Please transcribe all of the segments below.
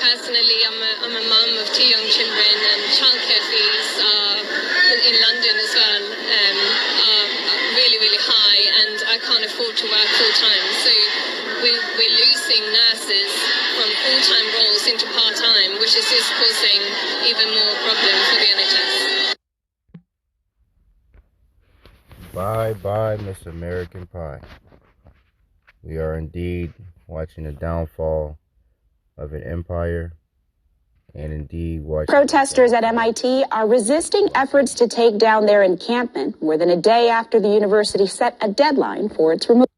personally, I'm a mum of two young children, and childcare fees in London as well are really, really high, and I can't afford to work full time. So we're losing nurses from full-time roles into part-time, which is just causing even more problems for the NHS. Bye bye, Miss American Pie. We are indeed watching the downfall of an empire, and indeed watching. Protesters at MIT are resisting efforts to take down their encampment more than a day after the university set a deadline for its removal.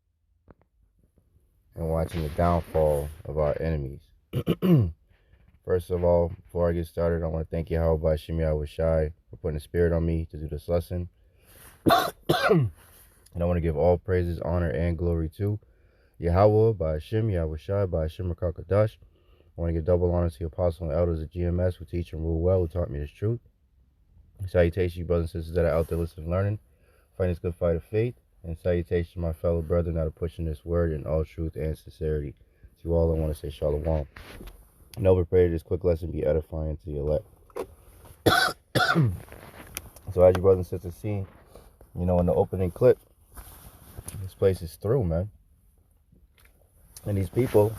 And watching the downfall of our enemies. First of all, before I get started, I want to thank Yahawah, Bahasham, Yahawashi for putting the spirit on me to do this lesson. And I want to give all praises, honor, and glory to Yahawah, Bahasham, Yahawashi, Bahasham, Rakakadash. I want to give double honor to the apostles and elders of GMS who teach and rule well, who taught me this truth. Salutations, you brothers and sisters that are out there listening and learning, fighting this good fight of faith. And salutations to my fellow brethren that are pushing this word in all truth and sincerity. To all, I want to say shalom. And over pray this quick lesson be edifying to the elect. So as you brothers and sisters see, in the opening clip, this place is through, man. And these people,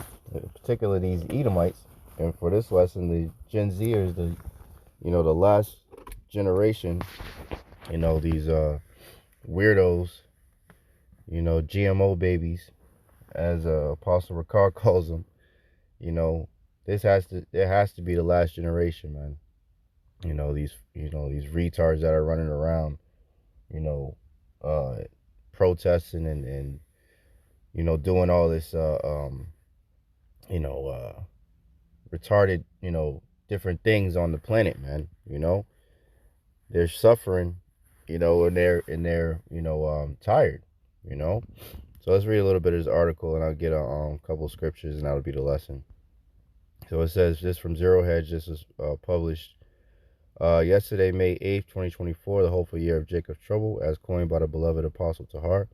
particularly these Edomites, and for this lesson, the Gen Zers, the last generation, these weirdos, GMO babies, as Apostle Ricard calls them, there has to be the last generation, man. These retards that are running around, protesting and doing all this, retarded, different things on the planet, man. They're suffering, and they're tired, So let's read a little bit of this article, and I'll get a couple of scriptures, and that'll be the lesson. So it says, this from Zero Hedge. This was published yesterday, May 8th, 2024, the hopeful year of Jacob's trouble, as coined by the beloved Apostle Tahar.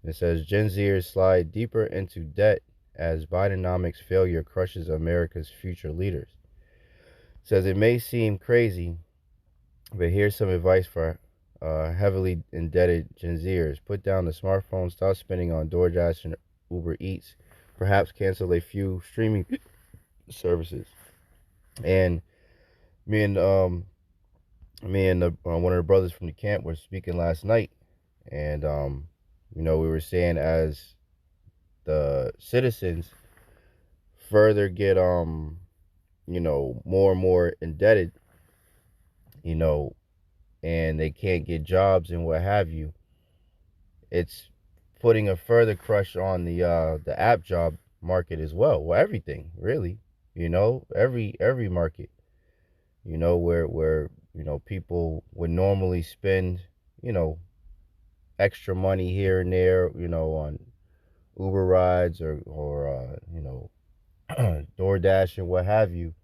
And it says, Gen Zers slide deeper into debt as Bidenomics failure crushes America's future leaders. It says, it may seem crazy, but here's some advice for heavily indebted Gen Zers. Put down the smartphone, stop spending on DoorDash and Uber Eats, perhaps cancel a few streaming services. And me and one of the brothers from the camp were speaking last night, and we were saying, as the citizens further get more and more indebted, and they can't get jobs and what have you, it's putting a further crush on the app job market as well. Well, everything really, every market, where people would normally spend extra money here and there, on Uber rides or DoorDash and what have you.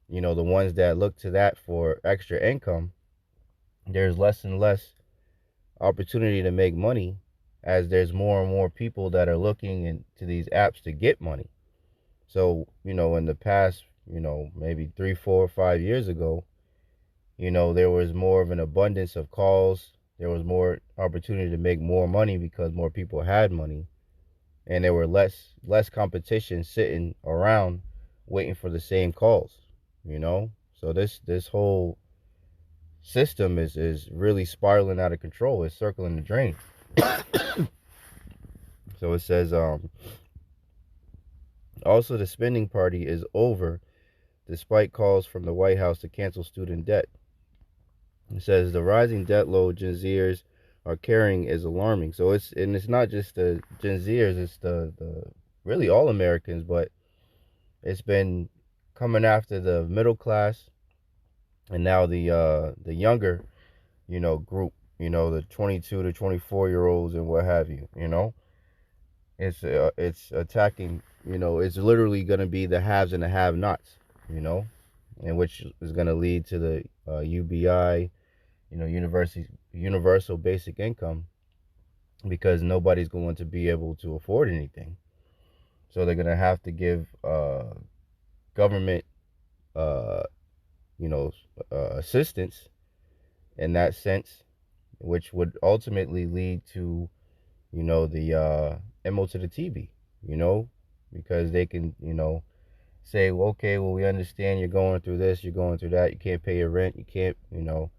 The ones that look to that for extra income, there's less and less opportunity to make money, as there's more and more people that are looking into these apps to get money. So, in the past, maybe 3, 4, 5 years ago, there was more of an abundance of calls. There was more opportunity to make more money because more people had money, and there were less competition sitting around waiting for the same calls, So this whole system is really spiraling out of control. It's circling the drain. So it says, also the spending party is over, despite calls from the White House to cancel student debt. It says the rising debt load Gen Zers are carrying is alarming. So it's not just the Gen Zers, it's the really all Americans, but it's been coming after the middle class, and now the younger, group, the 22 to 24-year-olds and what have you, It's attacking, it's literally going to be the haves and the have-nots, and which is going to lead to the UBI, universal basic income, because nobody's going to be able to afford anything. So they're going to have to give government, uh, you know, assistance in that sense, which would ultimately lead to, you know, the MO to the TB, you know, because they can, you know, say, well, okay, well, we understand you're going through this, you're going through that, you can't pay your rent, you can't, you know,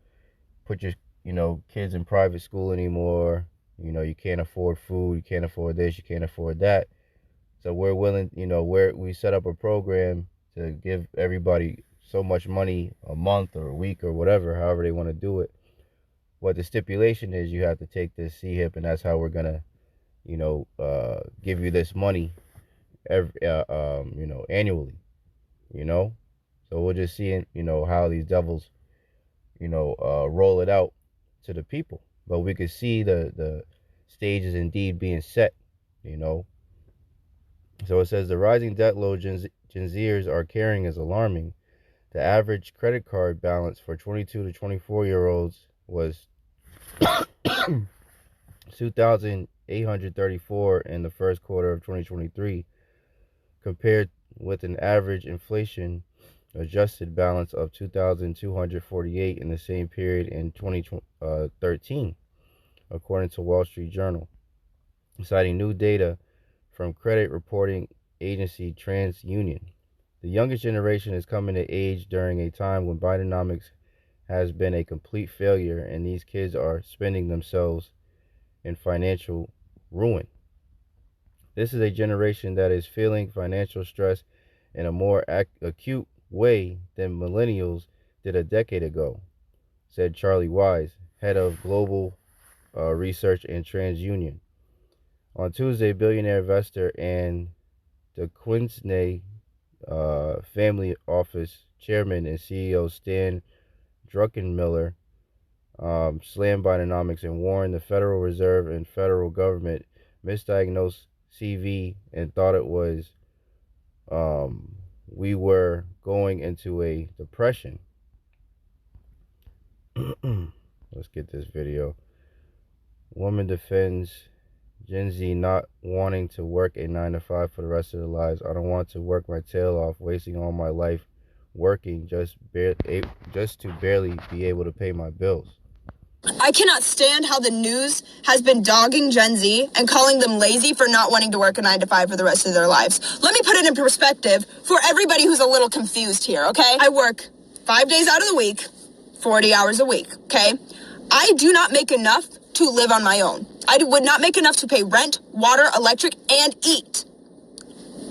put your, you know, kids in private school anymore, you know, you can't afford food, you can't afford this, you can't afford that. So we're willing, you know, we set up a program to give everybody so much money a month or a week or whatever, however they want to do it. What the stipulation is, you have to take this CHIP, and that's how we're gonna, you know, give you this money every, you know, annually, you know. So we're just seeing, you know, how these devils, you know, roll it out to the people. But we could see the stages indeed being set, you know. So it says the rising debt load Gen Zers are carrying is alarming. The average credit card balance for 22 to 24-year-olds was $2,834 in the first quarter of 2023, compared with an average inflation adjusted balance of $2,248 in the same period in 2013, according to Wall Street Journal, citing new data from credit reporting agency TransUnion. The youngest generation is coming to age during a time when Bidenomics has been a complete failure, and these kids are spending themselves in financial ruin. This is a generation that is feeling financial stress in a more acute way than millennials did a decade ago, said Charlie Wise, head of global research in TransUnion. On Tuesday, billionaire investor and the Quinsnay family office chairman and CEO Stan Druckenmiller slammed Bidenomics and warned the Federal Reserve and federal government misdiagnosed CV and thought it was we were going into a depression. Let's get this video. Woman defends Gen Z not wanting to work a 9 to 5 for the rest of their lives. I don't want to work my tail off, wasting all my life working just to barely be able to pay my bills. I cannot stand how the news has been dogging Gen Z and calling them lazy for not wanting to work a 9 to 5 for the rest of their lives. Let me put it in perspective for everybody who's a little confused here, okay? I work 5 days out of the week, 40 hours a week, okay? I do not make enough to live on my own. I would not make enough to pay rent, water, electric, and eat.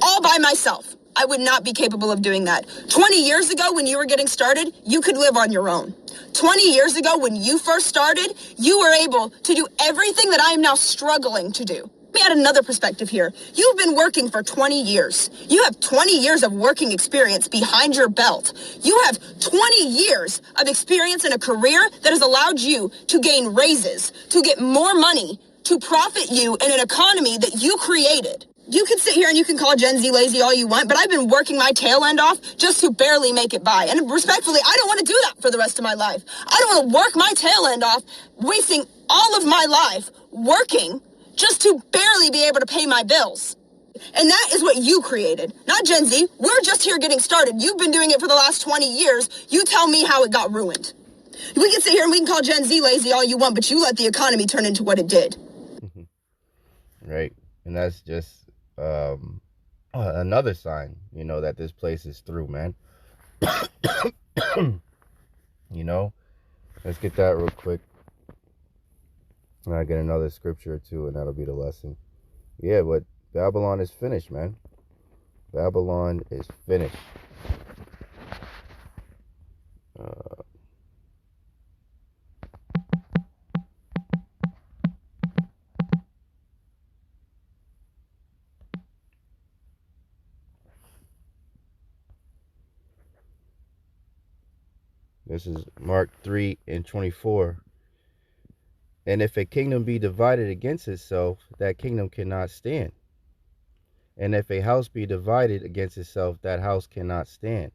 All by myself. I would not be capable of doing that. 20 years ago, when you were getting started, you could live on your own. 20 years ago, when you first started, you were able to do everything that I am now struggling to do. Let me add another perspective here. You've been working for 20 years. You have 20 years of working experience behind your belt. You have 20 years of experience in a career that has allowed you to gain raises, to get more money, to profit you in an economy that you created. You can sit here and you can call Gen Z lazy all you want, but I've been working my tail end off just to barely make it by. And respectfully, I don't want to do that for the rest of my life. I don't want to work my tail end off, wasting all of my life working just to barely be able to pay my bills. And that is what you created, not Gen Z. We're just here getting started. You've been doing it for the last 20 years. You tell me how it got ruined. We can sit here and we can call Gen Z lazy all you want, but you let the economy turn into what it did. Right. And that's just another sign, you know, that this place is through, man. You know, let's get that real quick. And I get another scripture or two, and that'll be the lesson. Yeah, but Babylon is finished, man. Babylon is finished. This is Mark 3:24. And if a kingdom be divided against itself, that kingdom cannot stand. And if a house be divided against itself, that house cannot stand.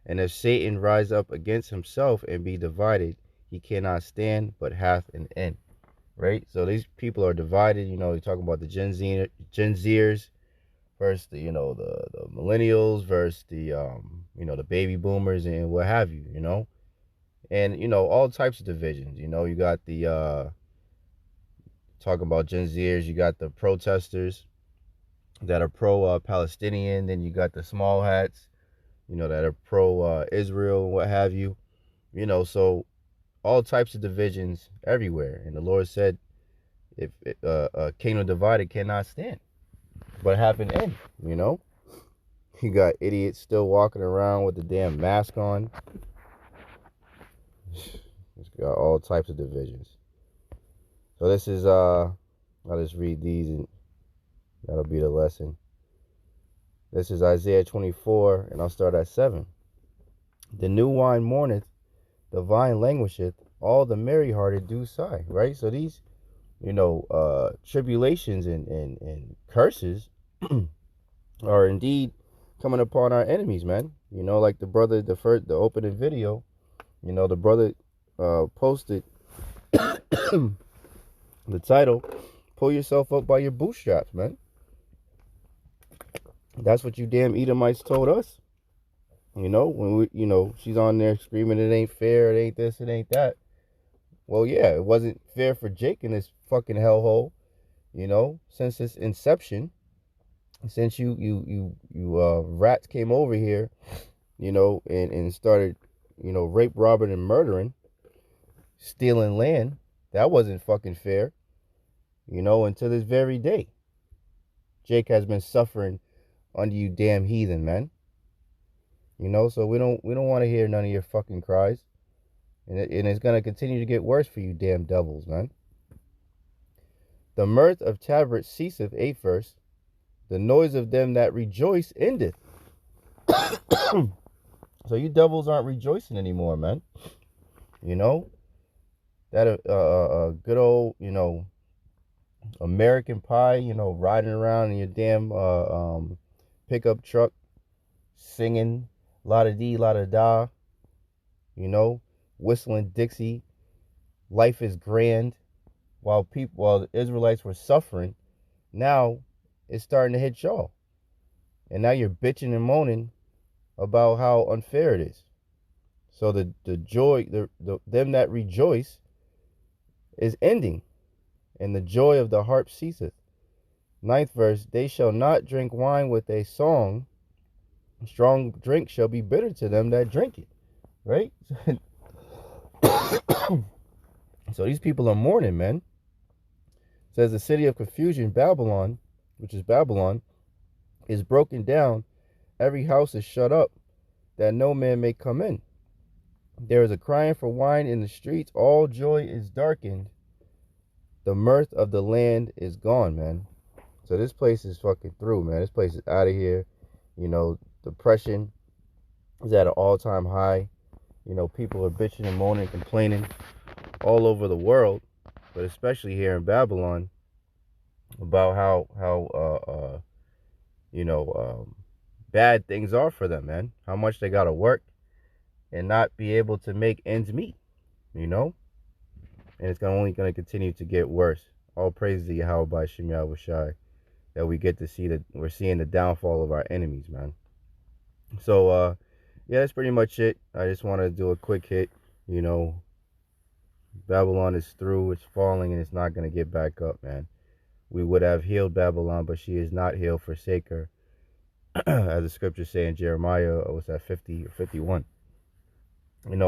And if Satan rise up against himself and be divided, he cannot stand, but hath an end. Right? So these people are divided. You know, you're talking about the Gen Zers versus the, you know, the millennials versus the the baby boomers and what have you, and all types of divisions. You got the talking about Gen Zers, you got the protesters that are pro Palestinian, then you got the small hats, that are pro Israel and what have you. So all types of divisions everywhere. And the Lord said, if a kingdom divided cannot stand, but happened end. You got idiots still walking around with the damn mask on. It's got all types of divisions. So this is I'll just read these and that'll be the lesson. This is Isaiah 24, and I'll start at 7. The new wine mourneth, the vine languisheth, all the merry-hearted do sigh. Right? So these, tribulations and curses are indeed coming upon our enemies, man. Like the brother, the opening video, the brother posted the title, "Pull yourself up by your bootstraps," man. That's what you damn Edomites told us. When we, she's on there screaming, it ain't fair, it ain't this, it ain't that. Well, yeah, it wasn't fair for Jake in this fucking hellhole, since its inception. Since you rats came over here, and started, rape, robbing, and murdering, stealing land, that wasn't fucking fair, until this very day. Jake has been suffering under you damn heathen, man. So we don't want to hear none of your fucking cries. And it's going to continue to get worse for you damn devils, man. The mirth of tabrets ceaseth, 8th verse. The noise of them that rejoice endeth. So you devils aren't rejoicing anymore, man. That good old, American Pie, riding around in your damn pickup truck, singing la-da-dee, la-da-da, whistling Dixie, life is grand, while the Israelites were suffering. Now it's starting to hit y'all, and now you're bitching and moaning about how unfair it is. So the joy, them that rejoice is ending, and the joy of the harp ceaseth. 9th verse, they shall not drink wine with a song, strong drink shall be bitter to them that drink it. Right? So these people are mourning, man. It says the city of confusion, Babylon, which is Babylon, is broken down. Every house is shut up, that no man may come in. There is a crying for wine in the streets. All joy is darkened. The mirth of the land is gone, man. So this place is fucking through, man. This place is out of here. Depression is at an all-time high. People are bitching and moaning and complaining all over the world, but especially here in Babylon, about how bad things are for them, man. How much they gotta work and not be able to make ends meet, and it's only gonna continue to get worse. All praise to Yahawah, Bahasham, Yahawashi, that we get to see that we're seeing the downfall of our enemies, man. So yeah, that's pretty much it. I just want to do a quick hit. Babylon is through, it's falling, and it's not going to get back up, man. We would have healed Babylon, but she is not healed, forsake her. As the scriptures say in Jeremiah, was that 50 or 51?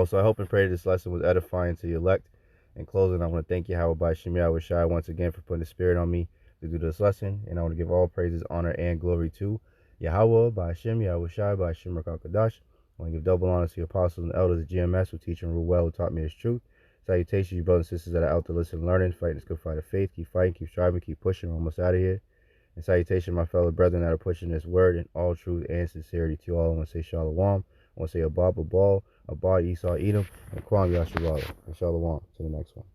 So I hope and pray this lesson was edifying to the elect. In closing, I want to thank Yahawah, Bahasham, Yahawashi, once again for putting the spirit on me to do this lesson. And I want to give all praises, honor, and glory to Yahawah, Bahasham, Yahawashi, Bahasham, Rakakadash. I want to give double honor to the apostles and elders of GMS who teach and rule well, who taught me his truth. Salutations, you brothers and sisters that are out there listening, learning, fighting this good fight of faith. Keep fighting, keep striving, keep pushing. We're almost out of here. And salutation, my fellow brethren that are pushing this word in all truth and sincerity to you all. I want to say Shalom. I want to say Abba, Babal, Abba, Esau, Edom, and Kwam Yasharala. And Shalom. To the next one.